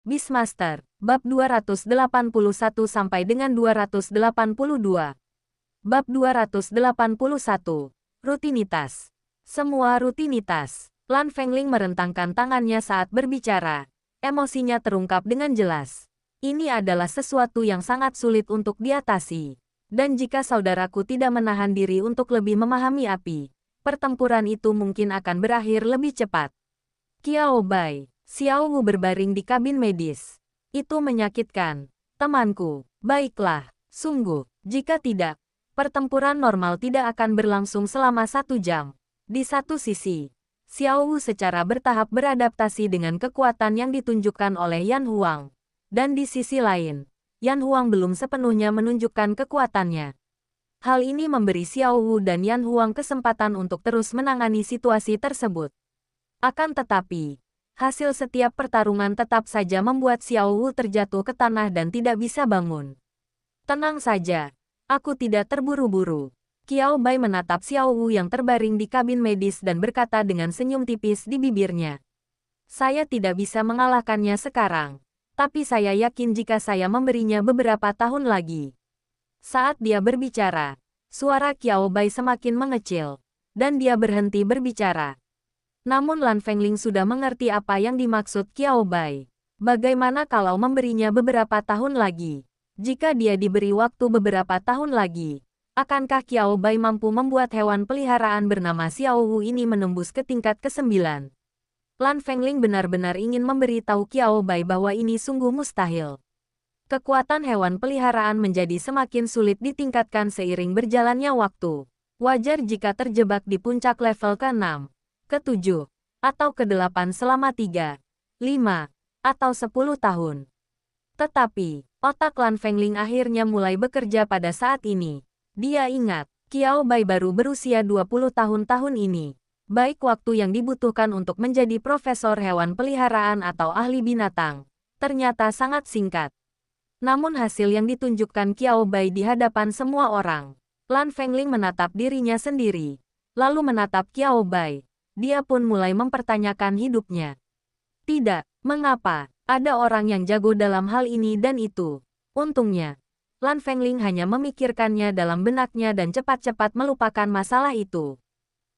Beastmaster, bab 281 sampai dengan 282. Bab 281. Rutinitas. Semua rutinitas. Lan Fengling merentangkan tangannya saat berbicara. Emosinya terungkap dengan jelas. Ini adalah sesuatu yang sangat sulit untuk diatasi. Dan jika saudaraku tidak menahan diri untuk lebih memahami api, pertempuran itu mungkin akan berakhir lebih cepat. Qiao Bai, Xiao Wu berbaring di kabin medis. Itu menyakitkan. Temanku, baiklah, sungguh, jika tidak, pertempuran normal tidak akan berlangsung selama 1 jam. Di satu sisi, Xiao Wu secara bertahap beradaptasi dengan kekuatan yang ditunjukkan oleh Yan Huang. Dan di sisi lain, Yan Huang belum sepenuhnya menunjukkan kekuatannya. Hal ini memberi Xiao Wu dan Yan Huang kesempatan untuk terus menangani situasi tersebut. Akan tetapi, hasil setiap pertarungan tetap saja membuat Xiao Wu terjatuh ke tanah dan tidak bisa bangun. Tenang saja, aku tidak terburu-buru. Qiao Bai menatap Xiao Wu yang terbaring di kabin medis dan berkata dengan senyum tipis di bibirnya. Saya tidak bisa mengalahkannya sekarang. Tapi saya yakin jika saya memberinya beberapa tahun lagi. Saat dia berbicara, suara Qiao Bai semakin mengecil, dan dia berhenti berbicara. Namun Lan Fengling sudah mengerti apa yang dimaksud Qiao Bai. Bagaimana kalau memberinya beberapa tahun lagi? Jika dia diberi waktu beberapa tahun lagi, akankah Qiao Bai mampu membuat hewan peliharaan bernama Xiao Wu ini menembus ke tingkat ke-9? Lan Fengling benar-benar ingin memberitahu Qiao Bai bahwa ini sungguh mustahil. Kekuatan hewan peliharaan menjadi semakin sulit ditingkatkan seiring berjalannya waktu. Wajar jika terjebak di puncak level ke-6, ke-7, atau ke-8 selama 3, 5, atau 10 tahun. Tetapi, otak Lan Fengling akhirnya mulai bekerja pada saat ini. Dia ingat, Qiao Bai baru berusia 20 tahun ini. Baik waktu yang dibutuhkan untuk menjadi profesor hewan peliharaan atau ahli binatang, ternyata sangat singkat. Namun hasil yang ditunjukkan Qiao Bai di hadapan semua orang, Lan Fengling menatap dirinya sendiri, lalu menatap Qiao Bai. Dia pun mulai mempertanyakan hidupnya. Tidak, mengapa? Ada orang yang jago dalam hal ini dan itu. Untungnya, Lan Fengling hanya memikirkannya dalam benaknya dan cepat-cepat melupakan masalah itu.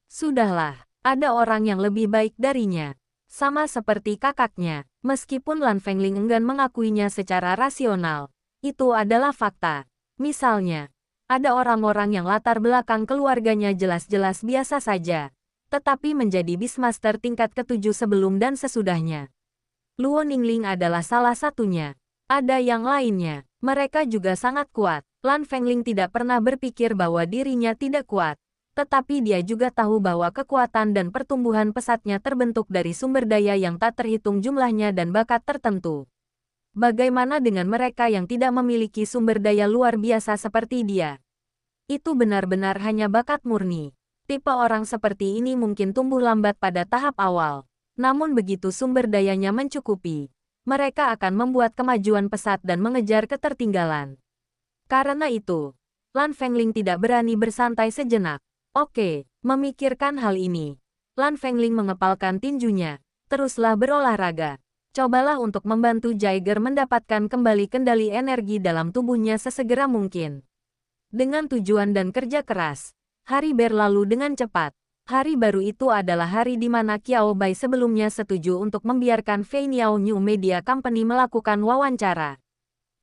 Sudahlah, ada orang yang lebih baik darinya. Sama seperti kakaknya, meskipun Lan Fengling enggan mengakuinya secara rasional, itu adalah fakta. Misalnya, ada orang-orang yang latar belakang keluarganya jelas-jelas biasa saja, tetapi menjadi Beastmaster tingkat ke-7 sebelum dan sesudahnya. Luo Ningling adalah salah satunya. Ada yang lainnya, mereka juga sangat kuat. Lan Fengling tidak pernah berpikir bahwa dirinya tidak kuat. Tetapi dia juga tahu bahwa kekuatan dan pertumbuhan pesatnya terbentuk dari sumber daya yang tak terhitung jumlahnya dan bakat tertentu. Bagaimana dengan mereka yang tidak memiliki sumber daya luar biasa seperti dia? Itu benar-benar hanya bakat murni. Tipe orang seperti ini mungkin tumbuh lambat pada tahap awal. Namun begitu sumber dayanya mencukupi, mereka akan membuat kemajuan pesat dan mengejar ketertinggalan. Karena itu, Lan Fengling tidak berani bersantai sejenak. Oke, memikirkan hal ini. Lan Fengling mengepalkan tinjunya. Teruslah berolahraga. Cobalah untuk membantu Jaeger mendapatkan kembali kendali energi dalam tubuhnya sesegera mungkin. Dengan tujuan dan kerja keras, hari berlalu dengan cepat. Hari baru itu adalah hari di mana Qiao Bai sebelumnya setuju untuk membiarkan Fei Niao New Media Company melakukan wawancara.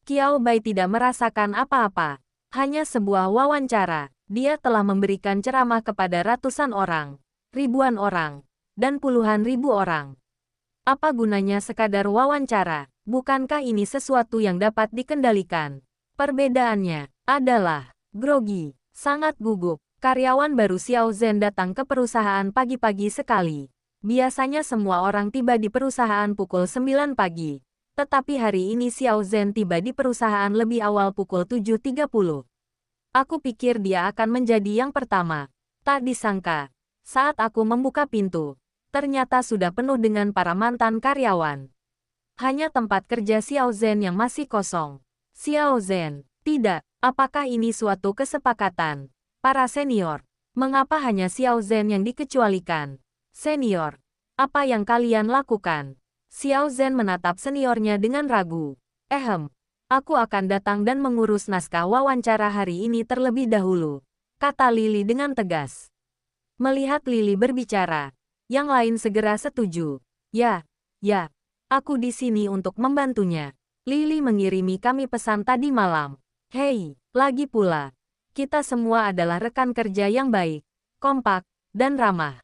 Qiao Bai tidak merasakan apa-apa. Hanya sebuah wawancara. Dia telah memberikan ceramah kepada ratusan orang, ribuan orang, dan puluhan ribu orang. Apa gunanya sekadar wawancara? Bukankah ini sesuatu yang dapat dikendalikan? Perbedaannya adalah grogi, sangat gugup. Karyawan baru Xiao Zhen datang ke perusahaan pagi-pagi sekali. Biasanya semua orang tiba di perusahaan pukul 9 pagi. Tetapi hari ini Xiao Zhen tiba di perusahaan lebih awal pukul 7.30. Aku pikir dia akan menjadi yang pertama. Tak disangka, saat aku membuka pintu, ternyata sudah penuh dengan para mantan karyawan. Hanya tempat kerja Xiao Zhen yang masih kosong. Xiao Zhen, tidak, apakah ini suatu kesepakatan? Para senior, mengapa hanya Xiao Zhen yang dikecualikan? Senior, apa yang kalian lakukan? Xiao Zhen menatap seniornya dengan ragu. Aku akan datang dan mengurus naskah wawancara hari ini terlebih dahulu, kata Lily dengan tegas. Melihat Lily berbicara, yang lain segera setuju. Ya, aku di sini untuk membantunya. Lily mengirimi kami pesan tadi malam. Hei, lagi pula, kita semua adalah rekan kerja yang baik, kompak, dan ramah.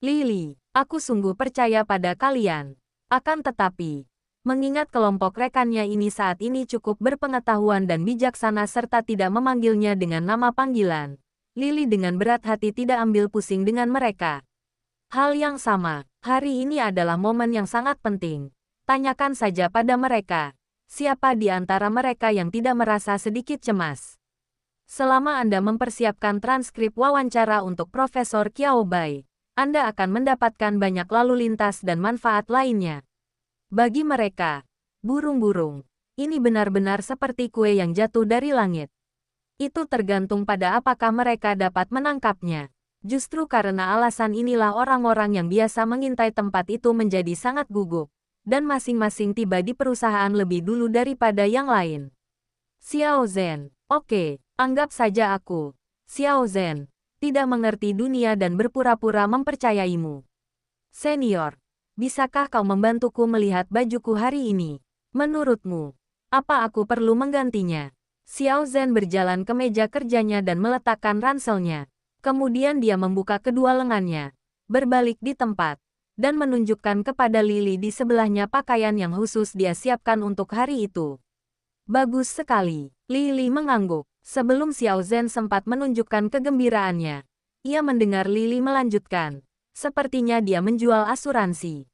Lily, aku sungguh percaya pada kalian. Akan tetapi, mengingat kelompok rekannya ini saat ini cukup berpengetahuan dan bijaksana serta tidak memanggilnya dengan nama panggilan, Lily dengan berat hati tidak ambil pusing dengan mereka. Hal yang sama, hari ini adalah momen yang sangat penting. Tanyakan saja pada mereka, siapa di antara mereka yang tidak merasa sedikit cemas. Selama Anda mempersiapkan transkrip wawancara untuk Profesor Qiao Bai, Anda akan mendapatkan banyak lalu lintas dan manfaat lainnya. Bagi mereka, burung-burung, ini benar-benar seperti kue yang jatuh dari langit. Itu tergantung pada apakah mereka dapat menangkapnya. Justru karena alasan inilah orang-orang yang biasa mengintai tempat itu menjadi sangat gugup, dan masing-masing tiba di perusahaan lebih dulu daripada yang lain. Xiao Zhen, oke, anggap saja aku, Xiao Zhen, tidak mengerti dunia dan berpura-pura mempercayaimu. Senior, bisakah kau membantuku melihat bajuku hari ini? Menurutmu, apa aku perlu menggantinya? Xiao Zhen berjalan ke meja kerjanya dan meletakkan ranselnya. Kemudian dia membuka kedua lengannya, berbalik di tempat, dan menunjukkan kepada Lily di sebelahnya pakaian yang khusus dia siapkan untuk hari itu. Bagus sekali, Lily mengangguk. Sebelum Xiao Zhen sempat menunjukkan kegembiraannya, ia mendengar Lily melanjutkan. Sepertinya dia menjual asuransi.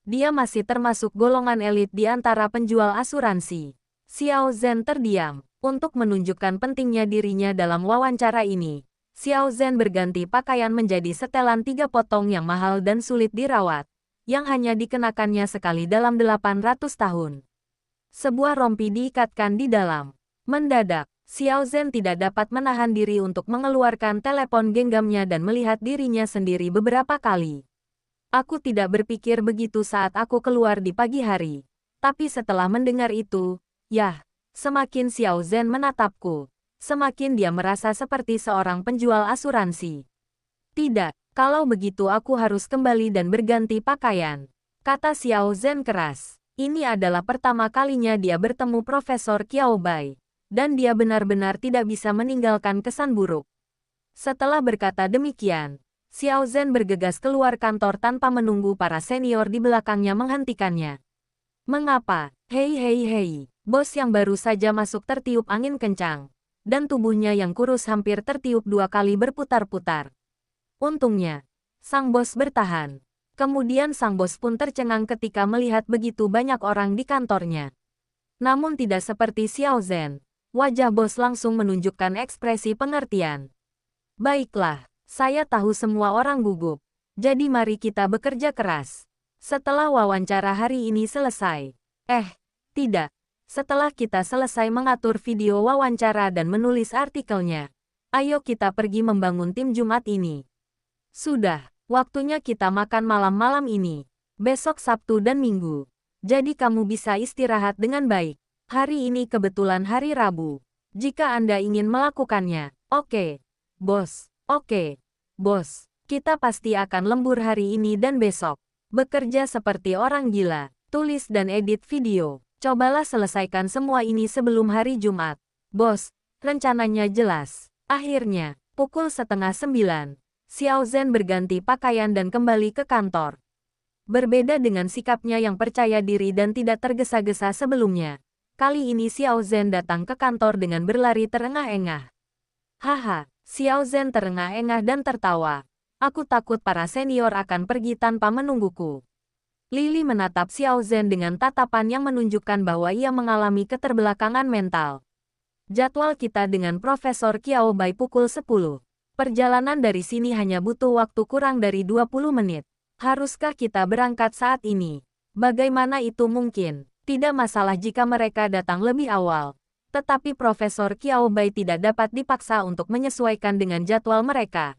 Dia masih termasuk golongan elit di antara penjual asuransi. Xiao Zhen terdiam. Untuk menunjukkan pentingnya dirinya dalam wawancara ini, Xiao Zhen berganti pakaian menjadi setelan 3 potong yang mahal dan sulit dirawat, yang hanya dikenakannya sekali dalam 800 tahun. Sebuah rompi diikatkan di dalam. Mendadak, Xiao Zhen tidak dapat menahan diri untuk mengeluarkan telepon genggamnya dan melihat dirinya sendiri beberapa kali. Aku tidak berpikir begitu saat aku keluar di pagi hari. Tapi setelah mendengar itu, semakin Xiao Zhen menatapku, semakin dia merasa seperti seorang penjual asuransi. Tidak, kalau begitu aku harus kembali dan berganti pakaian, kata Xiao Zhen keras. Ini adalah pertama kalinya dia bertemu Profesor Qiao Bai. Dan dia benar-benar tidak bisa meninggalkan kesan buruk. Setelah berkata demikian, Xiao Zhen bergegas keluar kantor tanpa menunggu para senior di belakangnya menghentikannya. Mengapa? Hei, bos yang baru saja masuk tertiup angin kencang, dan tubuhnya yang kurus hampir tertiup 2 kali berputar-putar. Untungnya, sang bos bertahan. Kemudian sang bos pun tercengang ketika melihat begitu banyak orang di kantornya. Namun tidak seperti Xiao Zhen. Wajah bos langsung menunjukkan ekspresi pengertian. Baiklah, saya tahu semua orang gugup. Jadi mari kita bekerja keras. Setelah wawancara hari ini selesai. Tidak. Setelah kita selesai mengatur video wawancara dan menulis artikelnya. Ayo kita pergi membangun tim Jumat ini. Sudah, waktunya kita makan malam-malam ini. Besok Sabtu dan Minggu. Jadi kamu bisa istirahat dengan baik. Hari ini kebetulan hari Rabu. Jika Anda ingin melakukannya, oke, bos. Kita pasti akan lembur hari ini dan besok. Bekerja seperti orang gila, tulis dan edit video. Cobalah selesaikan semua ini sebelum hari Jumat. Bos, rencananya jelas. Akhirnya, pukul 8:30, Xiao Zhen berganti pakaian dan kembali ke kantor. Berbeda dengan sikapnya yang percaya diri dan tidak tergesa-gesa sebelumnya. Kali ini Xiao Zhen datang ke kantor dengan berlari terengah-engah. Haha, Xiao Zhen terengah-engah dan tertawa. Aku takut para senior akan pergi tanpa menungguku. Lily menatap Xiao Zhen dengan tatapan yang menunjukkan bahwa ia mengalami keterbelakangan mental. Jadwal kita dengan Profesor Qiao Bai pukul 10. Perjalanan dari sini hanya butuh waktu kurang dari 20 menit. Haruskah kita berangkat saat ini? Bagaimana itu mungkin? Tidak masalah jika mereka datang lebih awal. Tetapi Profesor Qiao Bai tidak dapat dipaksa untuk menyesuaikan dengan jadwal mereka.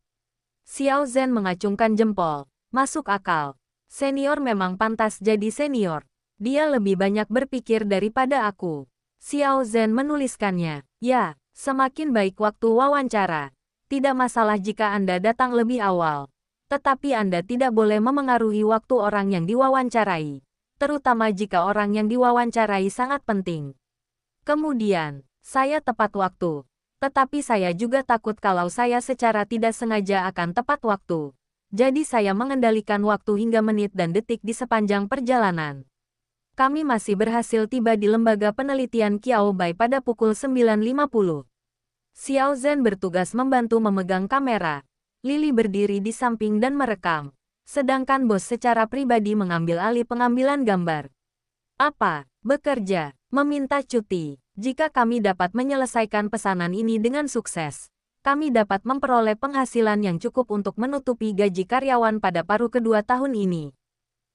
Xiao Zhen mengacungkan jempol. Masuk akal. Senior memang pantas jadi senior. Dia lebih banyak berpikir daripada aku. Xiao Zhen menuliskannya. Ya, semakin baik waktu wawancara. Tidak masalah jika Anda datang lebih awal. Tetapi Anda tidak boleh memengaruhi waktu orang yang diwawancarai. Terutama jika orang yang diwawancarai sangat penting. Kemudian, saya tepat waktu. Tetapi saya juga takut kalau saya secara tidak sengaja akan tepat waktu. Jadi saya mengendalikan waktu hingga menit dan detik di sepanjang perjalanan. Kami masih berhasil tiba di lembaga penelitian Qiao Bai pada pukul 9.50. Xiao Zhen bertugas membantu memegang kamera. Lily berdiri di samping dan merekam. Sedangkan bos secara pribadi mengambil alih pengambilan gambar. Apa? Bekerja. Meminta cuti. Jika kami dapat menyelesaikan pesanan ini dengan sukses, kami dapat memperoleh penghasilan yang cukup untuk menutupi gaji karyawan pada paruh kedua tahun ini.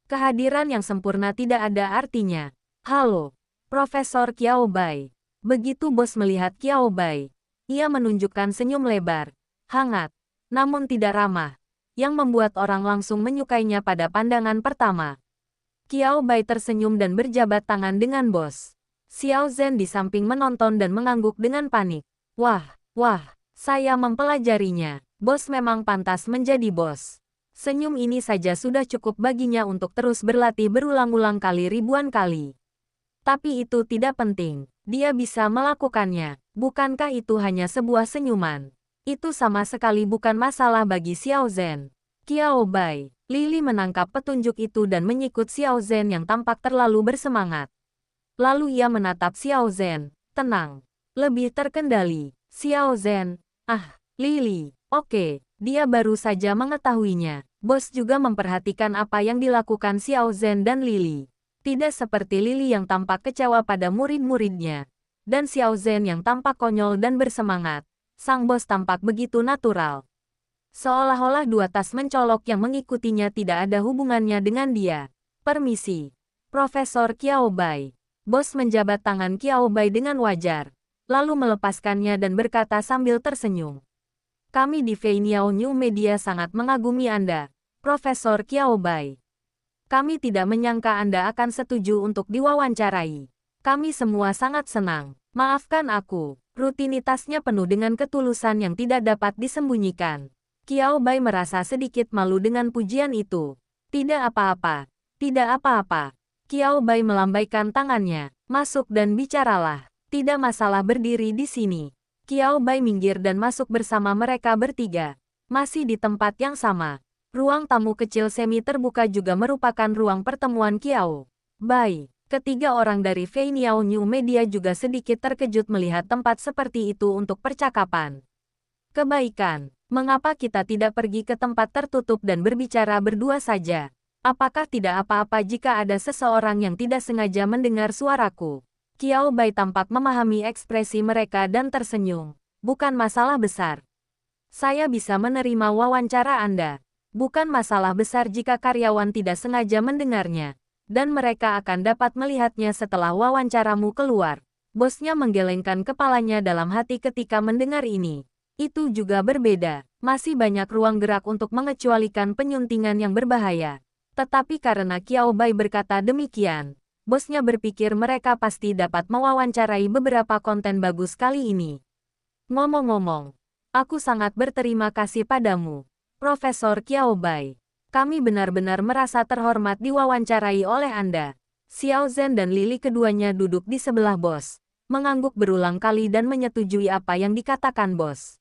Kehadiran yang sempurna tidak ada artinya. Halo, Profesor Qiao Bai. Begitu bos melihat Qiao Bai, ia menunjukkan senyum lebar, hangat, namun tidak ramah, yang membuat orang langsung menyukainya pada pandangan pertama. Qiao Bai tersenyum dan berjabat tangan dengan bos. Xiao Zhen di samping menonton dan mengangguk dengan panik. Wah, saya mempelajarinya. Bos memang pantas menjadi bos. Senyum ini saja sudah cukup baginya untuk terus berlatih berulang-ulang kali ribuan kali. Tapi itu tidak penting. Dia bisa melakukannya. Bukankah itu hanya sebuah senyuman? Itu sama sekali bukan masalah bagi Xiao Zhen. Qiao Bai. Lily menangkap petunjuk itu dan menyikut Xiao Zhen yang tampak terlalu bersemangat. Lalu ia menatap Xiao Zhen. Tenang. Lebih terkendali. Xiao Zhen. Lily. Oke. Dia baru saja mengetahuinya. Bos juga memperhatikan apa yang dilakukan Xiao Zhen dan Lily. Tidak seperti Lily yang tampak kecewa pada murid-muridnya. Dan Xiao Zhen yang tampak konyol dan bersemangat. Sang bos tampak begitu natural. Seolah-olah dua tas mencolok yang mengikutinya tidak ada hubungannya dengan dia. Permisi. Profesor Qiao Bai. Bos menjabat tangan Qiao Bai dengan wajar. Lalu melepaskannya dan berkata sambil tersenyum. Kami di Feiniao New Media sangat mengagumi Anda, Profesor Qiao Bai. Kami tidak menyangka Anda akan setuju untuk diwawancarai. Kami semua sangat senang. Maafkan aku. Rutinitasnya penuh dengan ketulusan yang tidak dapat disembunyikan. Qiao Bai merasa sedikit malu dengan pujian itu. Tidak apa-apa. Tidak apa-apa. Qiao Bai melambaikan tangannya. Masuk dan bicaralah. Tidak masalah berdiri di sini. Qiao Bai minggir dan masuk bersama mereka bertiga. Masih di tempat yang sama. Ruang tamu kecil semi terbuka juga merupakan ruang pertemuan Qiao Bai. Ketiga orang dari Feiniao New Media juga sedikit terkejut melihat tempat seperti itu untuk percakapan. Kebaikan, mengapa kita tidak pergi ke tempat tertutup dan berbicara berdua saja? Apakah tidak apa-apa jika ada seseorang yang tidak sengaja mendengar suaraku? Qiao Bai tampak memahami ekspresi mereka dan tersenyum. Bukan masalah besar. Saya bisa menerima wawancara Anda. Bukan masalah besar jika karyawan tidak sengaja mendengarnya. Dan mereka akan dapat melihatnya setelah wawancaramu keluar. Bosnya menggelengkan kepalanya dalam hati ketika mendengar ini. Itu juga berbeda. Masih banyak ruang gerak untuk mengecualikan penyuntingan yang berbahaya. Tetapi karena Qiao Bai berkata demikian, bosnya berpikir mereka pasti dapat mewawancarai beberapa konten bagus kali ini. Ngomong-ngomong, aku sangat berterima kasih padamu, Profesor Qiao Bai. Kami benar-benar merasa terhormat diwawancarai oleh Anda. Xiao Zhen dan Lily keduanya duduk di sebelah bos, mengangguk berulang kali dan menyetujui apa yang dikatakan bos.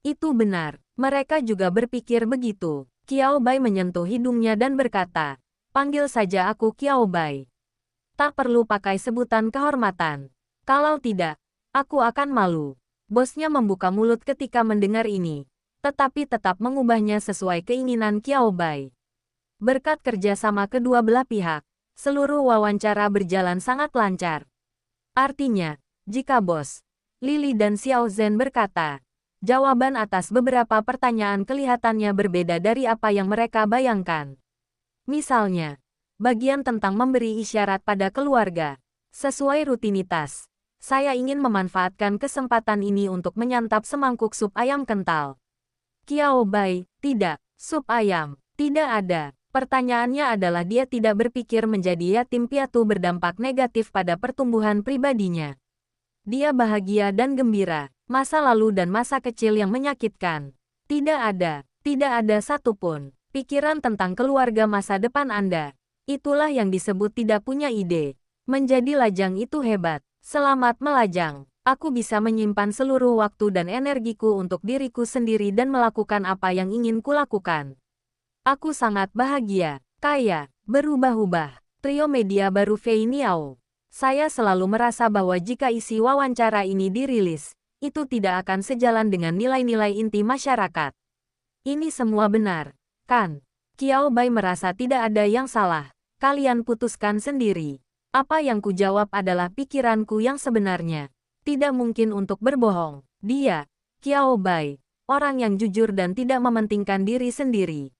Itu benar, mereka juga berpikir begitu. Qiao Bai menyentuh hidungnya dan berkata, panggil saja aku Qiao Bai. Tak perlu pakai sebutan kehormatan. Kalau tidak, aku akan malu. Bosnya membuka mulut ketika mendengar ini, tetapi tetap mengubahnya sesuai keinginan Qiao Bai. Berkat kerjasama kedua belah pihak, seluruh wawancara berjalan sangat lancar. Artinya, jika bos, Lily dan Xiao Zhen berkata, jawaban atas beberapa pertanyaan kelihatannya berbeda dari apa yang mereka bayangkan. Misalnya, bagian tentang memberi isyarat pada keluarga. Sesuai rutinitas, saya ingin memanfaatkan kesempatan ini untuk menyantap semangkuk sup ayam kental. Qiao Bai, tidak, sup ayam, tidak ada. Pertanyaannya adalah dia tidak berpikir menjadi yatim piatu berdampak negatif pada pertumbuhan pribadinya. Dia bahagia dan gembira. Masa lalu dan masa kecil yang menyakitkan. Tidak ada satupun pikiran tentang keluarga masa depan Anda. Itulah yang disebut tidak punya ide. Menjadi lajang itu hebat. Selamat melajang. Aku bisa menyimpan seluruh waktu dan energiku untuk diriku sendiri dan melakukan apa yang ingin kulakukan. Aku sangat bahagia, kaya, berubah-ubah. Trio media baru Fei Niao. Saya selalu merasa bahwa jika isi wawancara ini dirilis, itu tidak akan sejalan dengan nilai-nilai inti masyarakat. Ini semua benar, kan? Qiao Bai merasa tidak ada yang salah. Kalian putuskan sendiri. Apa yang kujawab adalah pikiranku yang sebenarnya. Tidak mungkin untuk berbohong. Dia, Qiao Bai, orang yang jujur dan tidak mementingkan diri sendiri.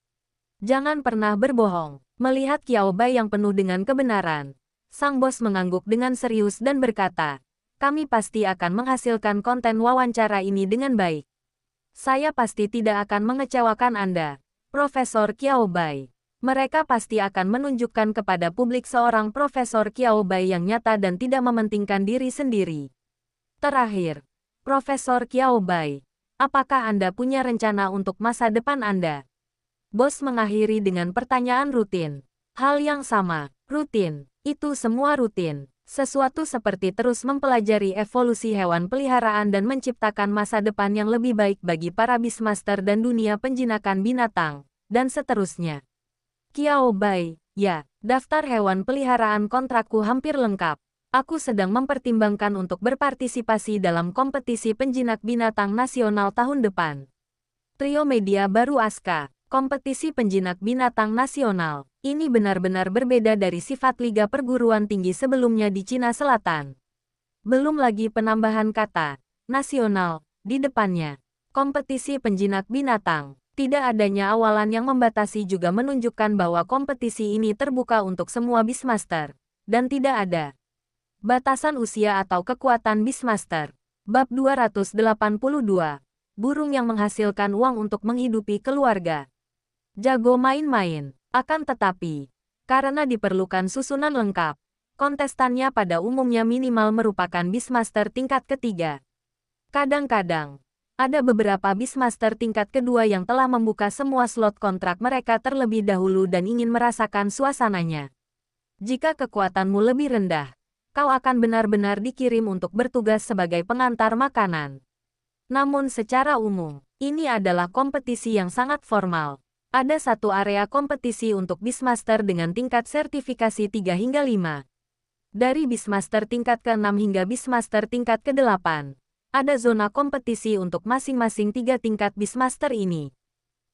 Jangan pernah berbohong. Melihat Qiao Bai yang penuh dengan kebenaran, sang bos mengangguk dengan serius dan berkata, kami pasti akan menghasilkan konten wawancara ini dengan baik. Saya pasti tidak akan mengecewakan Anda, Profesor Qiao Bai. Mereka pasti akan menunjukkan kepada publik seorang Profesor Qiao Bai yang nyata dan tidak mementingkan diri sendiri. Terakhir, Profesor Qiao Bai, apakah Anda punya rencana untuk masa depan Anda? Bos mengakhiri dengan pertanyaan rutin. Hal yang sama, rutin. Itu semua rutin. Sesuatu seperti terus mempelajari evolusi hewan peliharaan dan menciptakan masa depan yang lebih baik bagi para Beastmaster dan dunia penjinakan binatang, dan seterusnya. Qiao Bai, ya, daftar hewan peliharaan kontrakku hampir lengkap. Aku sedang mempertimbangkan untuk berpartisipasi dalam kompetisi penjinak binatang nasional tahun depan. Trio media baru Aska. Kompetisi penjinak binatang nasional. Ini benar-benar berbeda dari sifat liga perguruan tinggi sebelumnya di Cina Selatan. Belum lagi penambahan kata nasional di depannya. Kompetisi penjinak binatang. Tidak adanya awalan yang membatasi juga menunjukkan bahwa kompetisi ini terbuka untuk semua Beastmaster. Dan tidak ada batasan usia atau kekuatan Beastmaster. Bab 282. Burung yang menghasilkan uang untuk menghidupi keluarga. Jago main-main. Akan tetapi, karena diperlukan susunan lengkap, kontestannya pada umumnya minimal merupakan Beastmaster tingkat ketiga. Kadang-kadang, ada beberapa Beastmaster tingkat kedua yang telah membuka semua slot kontrak mereka terlebih dahulu dan ingin merasakan suasananya. Jika kekuatanmu lebih rendah, kau akan benar-benar dikirim untuk bertugas sebagai pengantar makanan. Namun secara umum, ini adalah kompetisi yang sangat formal. Ada satu area kompetisi untuk Beastmaster dengan tingkat sertifikasi 3 hingga 5. Dari Beastmaster tingkat ke-6 hingga Beastmaster tingkat ke-8, ada zona kompetisi untuk masing-masing 3 tingkat Beastmaster ini.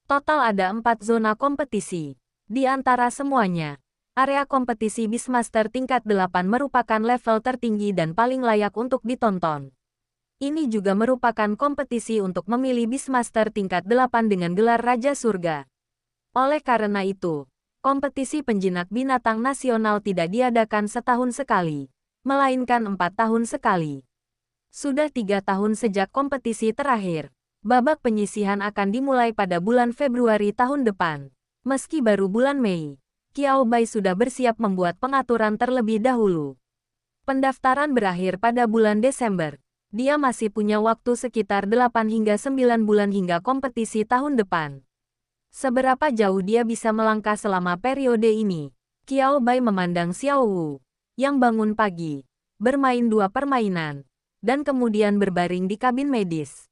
Total ada 4 zona kompetisi. Di antara semuanya, area kompetisi Beastmaster tingkat 8 merupakan level tertinggi dan paling layak untuk ditonton. Ini juga merupakan kompetisi untuk memilih Beastmaster tingkat 8 dengan gelar Raja Surga. Oleh karena itu, kompetisi penjinak binatang nasional tidak diadakan setahun sekali, melainkan 4 tahun sekali. Sudah 3 tahun sejak kompetisi terakhir. Babak penyisihan akan dimulai pada bulan Februari tahun depan. Meski baru bulan Mei, Qiao Bai sudah bersiap membuat pengaturan terlebih dahulu. Pendaftaran berakhir pada bulan Desember. Dia masih punya waktu sekitar 8 hingga 9 bulan hingga kompetisi tahun depan. Seberapa jauh dia bisa melangkah selama periode ini? Qiao Bai memandang Xiao Wu, yang bangun pagi, bermain 2 permainan, dan kemudian berbaring di kabin medis.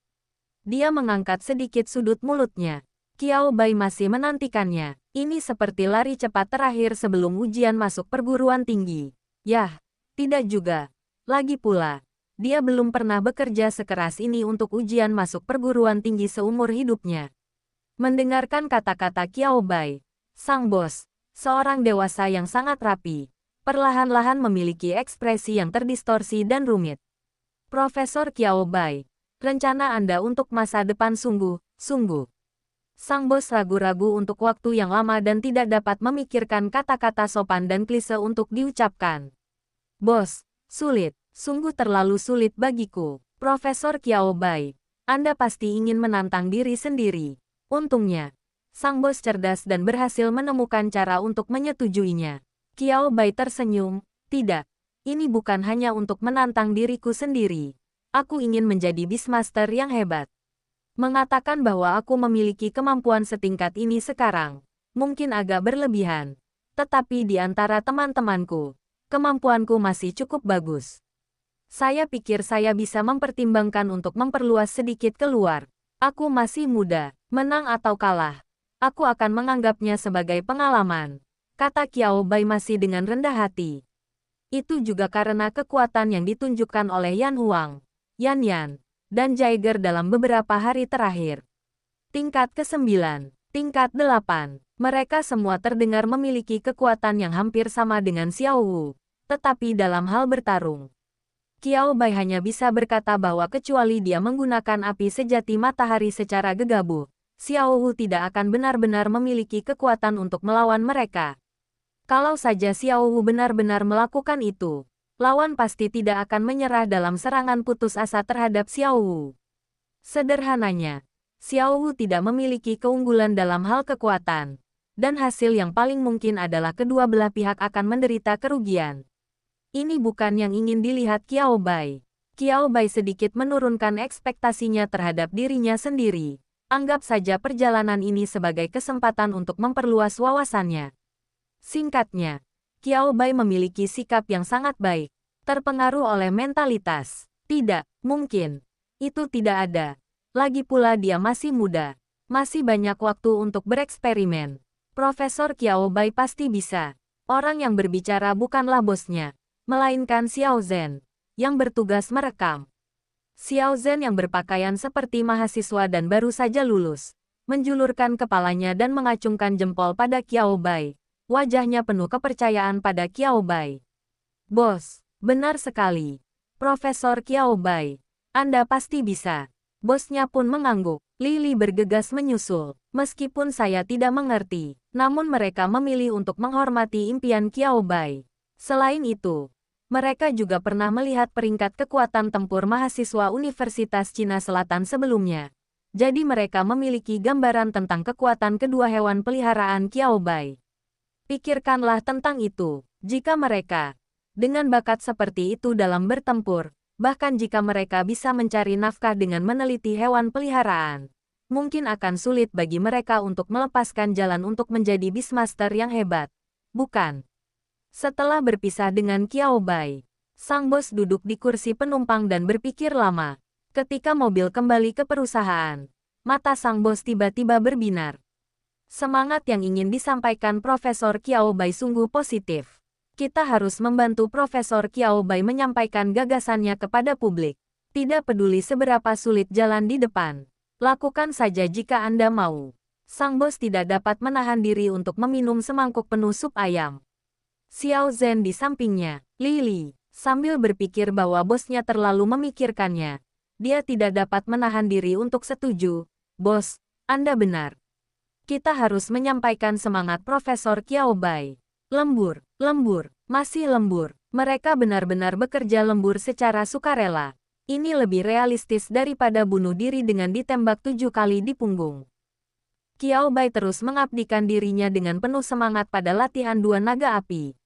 Dia mengangkat sedikit sudut mulutnya. Qiao Bai masih menantikannya. Ini seperti lari cepat terakhir sebelum ujian masuk perguruan tinggi. Yah, tidak juga. Lagi pula, dia belum pernah bekerja sekeras ini untuk ujian masuk perguruan tinggi seumur hidupnya. Mendengarkan kata-kata Qiao Bai, sang bos, seorang dewasa yang sangat rapi, perlahan-lahan memiliki ekspresi yang terdistorsi dan rumit. Profesor Qiao Bai, rencana Anda untuk masa depan sungguh. Sang bos ragu-ragu untuk waktu yang lama dan tidak dapat memikirkan kata-kata sopan dan klise untuk diucapkan. Bos, sulit, sungguh terlalu sulit bagiku. Profesor Qiao Bai, Anda pasti ingin menantang diri sendiri. Untungnya, Sang bos cerdas dan berhasil menemukan cara untuk menyetujuinya. Qiao Bai tersenyum, tidak. Ini bukan hanya untuk menantang diriku sendiri. Aku ingin menjadi Beastmaster yang hebat. Mengatakan bahwa aku memiliki kemampuan setingkat ini sekarang, mungkin agak berlebihan. Tetapi di antara teman-temanku, kemampuanku masih cukup bagus. Saya pikir saya bisa mempertimbangkan untuk memperluas sedikit keluar. Aku masih muda, menang atau kalah. Aku akan menganggapnya sebagai pengalaman, kata Qiao Bai masih dengan rendah hati. Itu juga karena kekuatan yang ditunjukkan oleh Yan Huang, Yan Yan, dan Jaeger dalam beberapa hari terakhir. Tingkat ke-9, tingkat 8, mereka semua terdengar memiliki kekuatan yang hampir sama dengan Xiao Wu, tetapi dalam hal bertarung, Qiao Bai hanya bisa berkata bahwa kecuali dia menggunakan api sejati matahari secara gegabah, Xiao Wu tidak akan benar-benar memiliki kekuatan untuk melawan mereka. Kalau saja Xiao Wu benar-benar melakukan itu, lawan pasti tidak akan menyerah dalam serangan putus asa terhadap Xiao Wu. Sederhananya, Xiao Wu tidak memiliki keunggulan dalam hal kekuatan, dan hasil yang paling mungkin adalah kedua belah pihak akan menderita kerugian. Ini bukan yang ingin dilihat Qiao Bai. Qiao Bai sedikit menurunkan ekspektasinya terhadap dirinya sendiri. Anggap saja perjalanan ini sebagai kesempatan untuk memperluas wawasannya. Singkatnya, Qiao Bai memiliki sikap yang sangat baik, terpengaruh oleh mentalitas. Tidak, mungkin. Itu tidak ada. Lagi pula dia masih muda. Masih banyak waktu untuk bereksperimen. Profesor Qiao Bai pasti bisa. Orang yang berbicara bukanlah bosnya, melainkan Xiao Zhen, yang bertugas merekam. Xiao Zhen yang berpakaian seperti mahasiswa dan baru saja lulus, menjulurkan kepalanya dan mengacungkan jempol pada Qiao Bai. Wajahnya penuh kepercayaan pada Qiao Bai. Bos, benar sekali. Profesor Qiao Bai, Anda pasti bisa. Bosnya pun mengangguk. Lili bergegas menyusul. Meskipun saya tidak mengerti, namun mereka memilih untuk menghormati impian Qiao Bai. Selain itu, mereka juga pernah melihat peringkat kekuatan tempur mahasiswa Universitas Cina Selatan sebelumnya. Jadi mereka memiliki gambaran tentang kekuatan kedua hewan peliharaan Qiao Bai. Pikirkanlah tentang itu. Jika mereka, dengan bakat seperti itu dalam bertempur, bahkan jika mereka bisa mencari nafkah dengan meneliti hewan peliharaan, mungkin akan sulit bagi mereka untuk melepaskan jalan untuk menjadi Beastmaster yang hebat. Bukan? Setelah berpisah dengan Qiao Bai, sang bos duduk di kursi penumpang dan berpikir lama. Ketika mobil kembali ke perusahaan, mata sang bos tiba-tiba berbinar. Semangat yang ingin disampaikan Profesor Qiao Bai sungguh positif. Kita harus membantu Profesor Qiao Bai menyampaikan gagasannya kepada publik. Tidak peduli seberapa sulit jalan di depan. Lakukan saja jika Anda mau. Sang bos tidak dapat menahan diri untuk meminum semangkuk penuh sup ayam. Xiao Zhen di sampingnya, Lili, sambil berpikir bahwa bosnya terlalu memikirkannya. Dia tidak dapat menahan diri untuk setuju. Bos, Anda benar. Kita harus menyampaikan semangat Profesor Qiao Bai. Lembur, lembur, masih lembur. Mereka benar-benar bekerja lembur secara sukarela. Ini lebih realistis daripada bunuh diri dengan ditembak 7 kali di punggung. Qiao Bai terus mengabdikan dirinya dengan penuh semangat pada latihan dua naga api.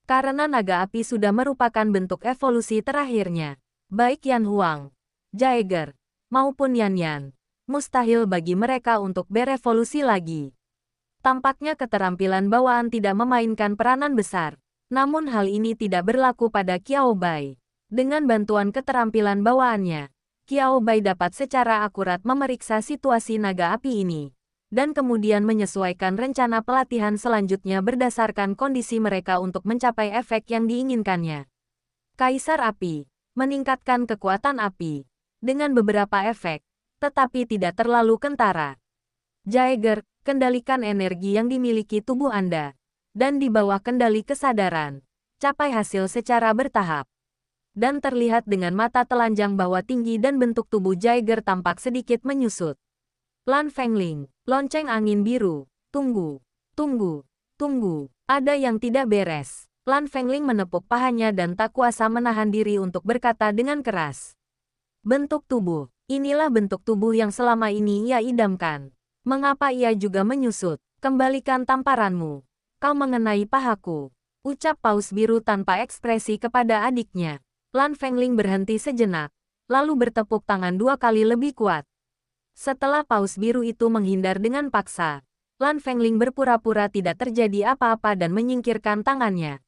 Karena naga api sudah merupakan bentuk evolusi terakhirnya, baik Yan Huang, Jaeger, maupun Yan Yan, mustahil bagi mereka untuk berevolusi lagi. Tampaknya keterampilan bawaan tidak memainkan peranan besar. Namun hal ini tidak berlaku pada Qiao Bai. Dengan bantuan keterampilan bawaannya, Qiao Bai dapat secara akurat memeriksa situasi naga api ini, dan kemudian menyesuaikan rencana pelatihan selanjutnya berdasarkan kondisi mereka untuk mencapai efek yang diinginkannya. Kaisar Api, meningkatkan kekuatan api, dengan beberapa efek, tetapi tidak terlalu kentara. Jaeger, kendalikan energi yang dimiliki tubuh Anda, dan di bawah kendali kesadaran, capai hasil secara bertahap. Dan terlihat dengan mata telanjang bahwa tinggi dan bentuk tubuh Jaeger tampak sedikit menyusut. Lan Fengling, lonceng angin biru, tunggu, tunggu, tunggu, ada yang tidak beres. Lan Fengling menepuk pahanya dan tak kuasa menahan diri untuk berkata dengan keras. Bentuk tubuh, inilah bentuk tubuh yang selama ini ia idamkan. Mengapa ia juga menyusut? Kembalikan tamparanmu. Kau mengenai pahaku. Ucap Paus Biru tanpa ekspresi kepada adiknya. Lan Fengling berhenti sejenak, lalu bertepuk tangan 2 kali lebih kuat. Setelah Paus Biru itu menghindar dengan paksa, Lan Fengling berpura-pura tidak terjadi apa-apa dan menyingkirkan tangannya.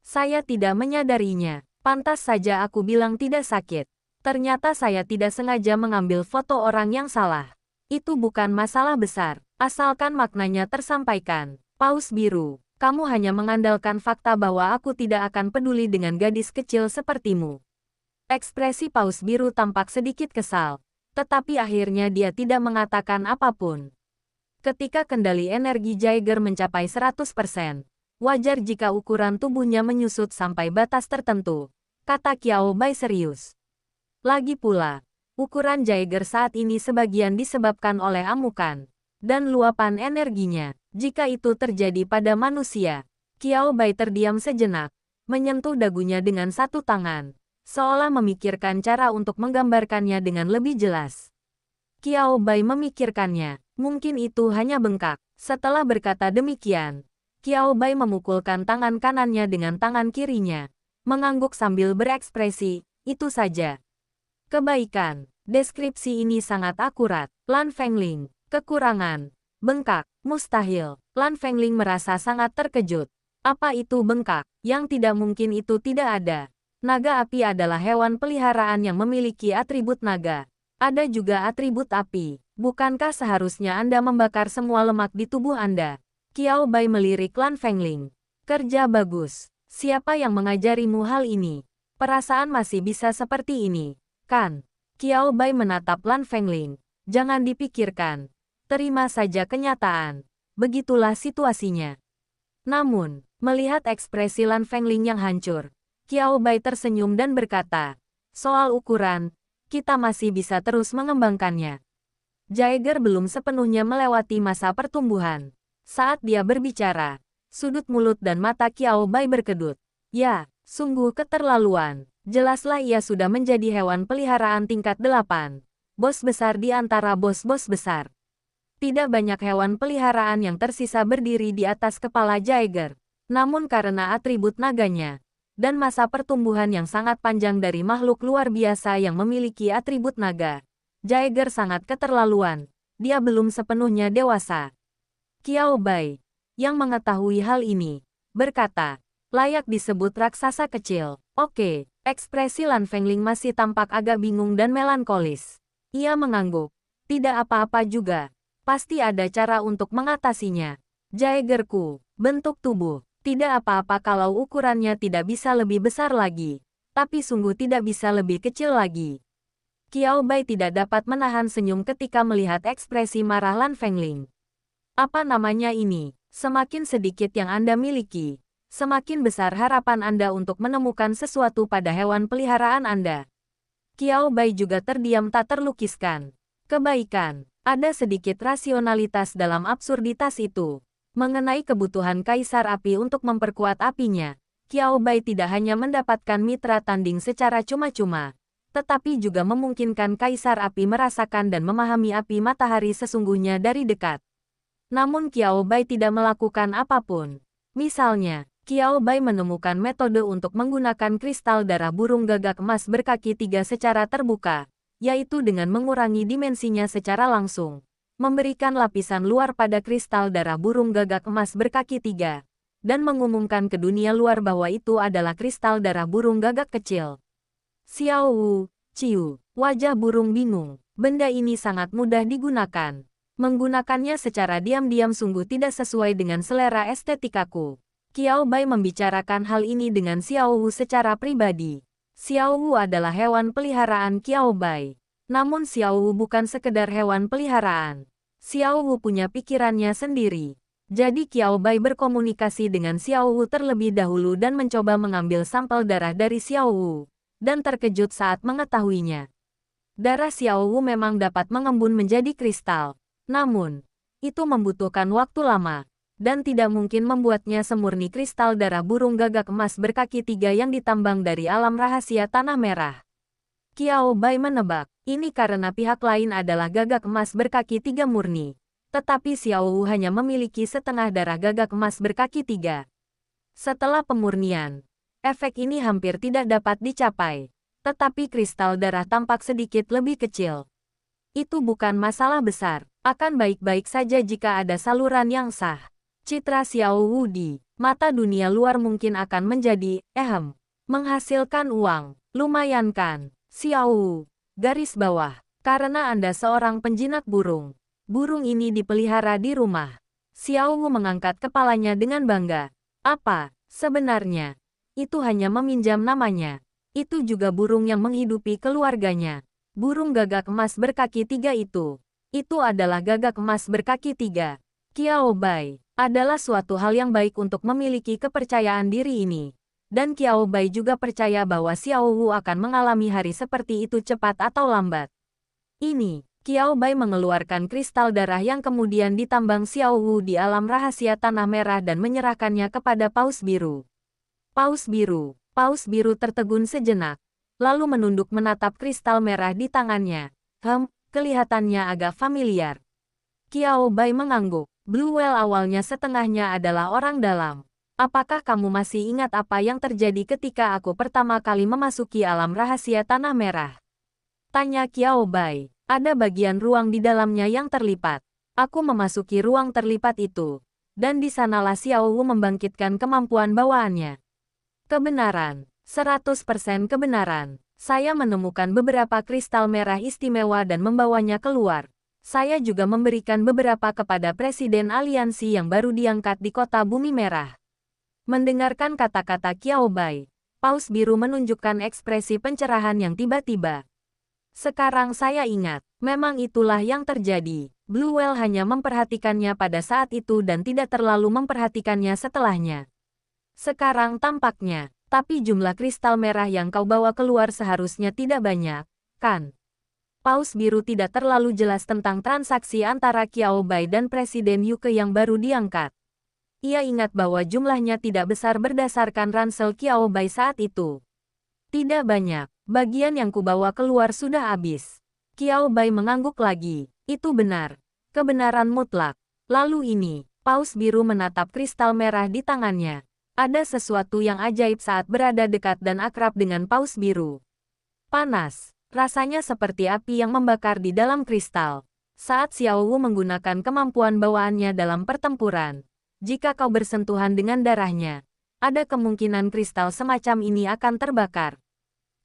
Saya tidak menyadarinya. Pantas saja aku bilang tidak sakit. Ternyata saya tidak sengaja mengambil foto orang yang salah. Itu bukan masalah besar, asalkan maknanya tersampaikan. Paus Biru, kamu hanya mengandalkan fakta bahwa aku tidak akan peduli dengan gadis kecil sepertimu. Ekspresi Paus Biru tampak sedikit kesal, tetapi akhirnya dia tidak mengatakan apapun. Ketika kendali energi Jaeger mencapai 100%, wajar jika ukuran tubuhnya menyusut sampai batas tertentu, kata Qiao Bai serius. Lagi pula, ukuran Jaeger saat ini sebagian disebabkan oleh amukan dan luapan energinya. Jika itu terjadi pada manusia, Qiao Bai terdiam sejenak, menyentuh dagunya dengan satu tangan, seolah memikirkan cara untuk menggambarkannya dengan lebih jelas. Qiao Bai memikirkannya, mungkin itu hanya bengkak. Setelah berkata demikian, Qiao Bai memukulkan tangan kanannya dengan tangan kirinya, mengangguk sambil berekspresi, itu saja. Kebaikan, deskripsi ini sangat akurat. Lan Fengling, kekurangan, bengkak, mustahil. Lan Fengling merasa sangat terkejut. Apa itu bengkak? Yang tidak mungkin itu tidak ada. Naga api adalah hewan peliharaan yang memiliki atribut naga. Ada juga atribut api. Bukankah seharusnya Anda membakar semua lemak di tubuh Anda? Qiao Bai melirik Lan Fengling. Kerja bagus. Siapa yang mengajarimu hal ini? Perasaan masih bisa seperti ini, kan? Qiao Bai menatap Lan Fengling. Jangan dipikirkan. Terima saja kenyataan. Begitulah situasinya. Namun, melihat ekspresi Lan Fengling yang hancur, Qiao Bai tersenyum dan berkata, soal ukuran, kita masih bisa terus mengembangkannya. Jaeger belum sepenuhnya melewati masa pertumbuhan. Saat dia berbicara, sudut mulut dan mata Qiao Bai berkedut. Ya, sungguh keterlaluan. Jelaslah ia sudah menjadi hewan peliharaan tingkat 8. Bos besar di antara bos-bos besar. Tidak banyak hewan peliharaan yang tersisa berdiri di atas kepala Jaeger. Namun karena atribut naganya, dan masa pertumbuhan yang sangat panjang dari makhluk luar biasa yang memiliki atribut naga, Jaeger sangat keterlaluan. Dia belum sepenuhnya dewasa. Qiao Bai, yang mengetahui hal ini, berkata, layak disebut raksasa kecil. Oke, ekspresi Lan Fengling masih tampak agak bingung dan melankolis. Ia mengangguk. Tidak apa-apa juga. Pasti ada cara untuk mengatasinya. Jaegerku, bentuk tubuh. Tidak apa-apa kalau ukurannya tidak bisa lebih besar lagi. Tapi sungguh tidak bisa lebih kecil lagi. Qiao Bai tidak dapat menahan senyum ketika melihat ekspresi marah Lan Fengling. Apa namanya ini? Semakin sedikit yang Anda miliki, semakin besar harapan Anda untuk menemukan sesuatu pada hewan peliharaan Anda. Qiao Bai juga terdiam tak terlukiskan. Kebaikan, ada sedikit rasionalitas dalam absurditas itu. Mengenai kebutuhan Kaisar Api untuk memperkuat apinya, Qiao Bai tidak hanya mendapatkan mitra tanding secara cuma-cuma, tetapi juga memungkinkan Kaisar Api merasakan dan memahami api matahari sesungguhnya dari dekat. Namun Qiao Bai tidak melakukan apapun. Misalnya, Qiao Bai menemukan metode untuk menggunakan kristal darah burung gagak emas berkaki 3 secara terbuka, yaitu dengan mengurangi dimensinya secara langsung, memberikan lapisan luar pada kristal darah burung gagak emas berkaki 3, dan mengumumkan ke dunia luar bahwa itu adalah kristal darah burung gagak kecil. Xiao Wu, Ciu, wajah burung bingung. Benda ini sangat mudah digunakan. Menggunakannya secara diam-diam sungguh tidak sesuai dengan selera estetikaku. Qiao Bai membicarakan hal ini dengan Xiao Wu secara pribadi. Xiao Wu adalah hewan peliharaan Qiao Bai. Namun Xiao Wu bukan sekedar hewan peliharaan. Xiao Wu punya pikirannya sendiri. Jadi Qiao Bai berkomunikasi dengan Xiao Wu terlebih dahulu dan mencoba mengambil sampel darah dari Xiao Wu, dan terkejut saat mengetahuinya. Darah Xiao Wu memang dapat mengembun menjadi kristal. Namun, itu membutuhkan waktu lama, dan tidak mungkin membuatnya semurni kristal darah burung gagak emas berkaki 3 yang ditambang dari alam rahasia Tanah Merah. Qiao Bai menebak, ini karena pihak lain adalah gagak emas berkaki 3 murni. Tetapi Xiao Wu hanya memiliki setengah darah gagak emas berkaki 3. Setelah pemurnian, efek ini hampir tidak dapat dicapai. Tetapi kristal darah tampak sedikit lebih kecil. Itu bukan masalah besar. Akan baik-baik saja jika ada saluran yang sah. Citra Xiao Wu di mata dunia luar mungkin akan menjadi, menghasilkan uang. Lumayan kan? Xiao Wu. Garis bawah. Karena Anda seorang penjinak burung. Burung ini dipelihara di rumah. Xiao Wu mengangkat kepalanya dengan bangga. Apa? Sebenarnya, itu hanya meminjam namanya. Itu juga burung yang menghidupi keluarganya. Burung gagak emas berkaki 3 itu. Itu adalah gagak emas berkaki 3. Qiao Bai. Adalah suatu hal yang baik untuk memiliki kepercayaan diri ini. Dan Qiao Bai juga percaya bahwa Xiao Wu akan mengalami hari seperti itu cepat atau lambat. Ini, Qiao Bai mengeluarkan kristal darah yang kemudian ditambang Xiao Wu di alam rahasia tanah merah dan menyerahkannya kepada Paus Biru. Paus Biru tertegun sejenak, lalu menunduk menatap kristal merah di tangannya. Kelihatannya agak familiar. Qiao Bai mengangguk. Blue Whale awalnya setengahnya adalah orang dalam. Apakah kamu masih ingat apa yang terjadi ketika aku pertama kali memasuki alam rahasia tanah merah? Tanya Qiao Bai. Ada bagian ruang di dalamnya yang terlipat. Aku memasuki ruang terlipat itu. Dan di sanalah Xiao Wu membangkitkan kemampuan bawaannya. Kebenaran. 100% kebenaran. Saya menemukan beberapa kristal merah istimewa dan membawanya keluar. Saya juga memberikan beberapa kepada Presiden Aliansi yang baru diangkat di kota Bumi Merah. Mendengarkan kata-kata Qiao Bai, Paus Biru menunjukkan ekspresi pencerahan yang tiba-tiba. Sekarang saya ingat, memang itulah yang terjadi. Blue Whale hanya memperhatikannya pada saat itu dan tidak terlalu memperhatikannya setelahnya. Sekarang tampaknya, tapi jumlah kristal merah yang kau bawa keluar seharusnya tidak banyak, kan? Paus Biru tidak terlalu jelas tentang transaksi antara Qiao Bai dan Presiden Yuke yang baru diangkat. Ia ingat bahwa jumlahnya tidak besar berdasarkan ransel Qiao Bai saat itu. Tidak banyak, bagian yang kubawa keluar sudah habis. Qiao Bai mengangguk lagi. Itu benar. Kebenaran mutlak. Lalu ini, Paus Biru menatap kristal merah di tangannya. Ada sesuatu yang ajaib saat berada dekat dan akrab dengan Paus Biru. Panas. Rasanya seperti api yang membakar di dalam kristal. Saat Xiao Wu menggunakan kemampuan bawaannya dalam pertempuran. Jika kau bersentuhan dengan darahnya, ada kemungkinan kristal semacam ini akan terbakar.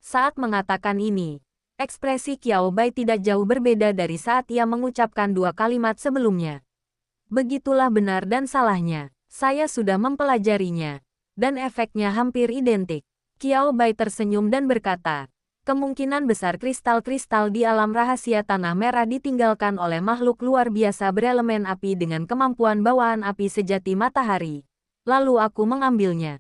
Saat mengatakan ini, ekspresi Qiao Bai tidak jauh berbeda dari saat ia mengucapkan 2 kalimat sebelumnya. Begitulah benar dan salahnya. Saya sudah mempelajarinya. Dan efeknya hampir identik. Qiao Bai tersenyum dan berkata, kemungkinan besar kristal-kristal di alam rahasia tanah merah ditinggalkan oleh makhluk luar biasa berelemen api dengan kemampuan bawaan api sejati matahari. Lalu aku mengambilnya.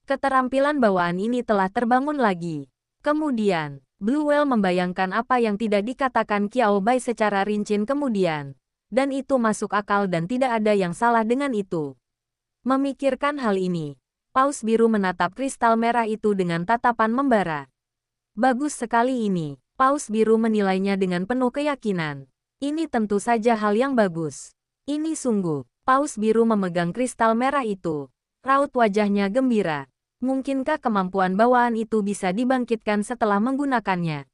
Keterampilan bawaan ini telah terbangun lagi. Kemudian, Blue Whale membayangkan apa yang tidak dikatakan Qiao Bai secara rinci kemudian. Dan itu masuk akal dan tidak ada yang salah dengan itu. Memikirkan hal ini, Paus Biru menatap kristal merah itu dengan tatapan membara. Bagus sekali ini. Paus Biru menilainya dengan penuh keyakinan. Ini tentu saja hal yang bagus. Ini sungguh. Paus Biru memegang kristal merah itu. Raut wajahnya gembira. Mungkinkah kemampuan bawaan itu bisa dibangkitkan setelah menggunakannya?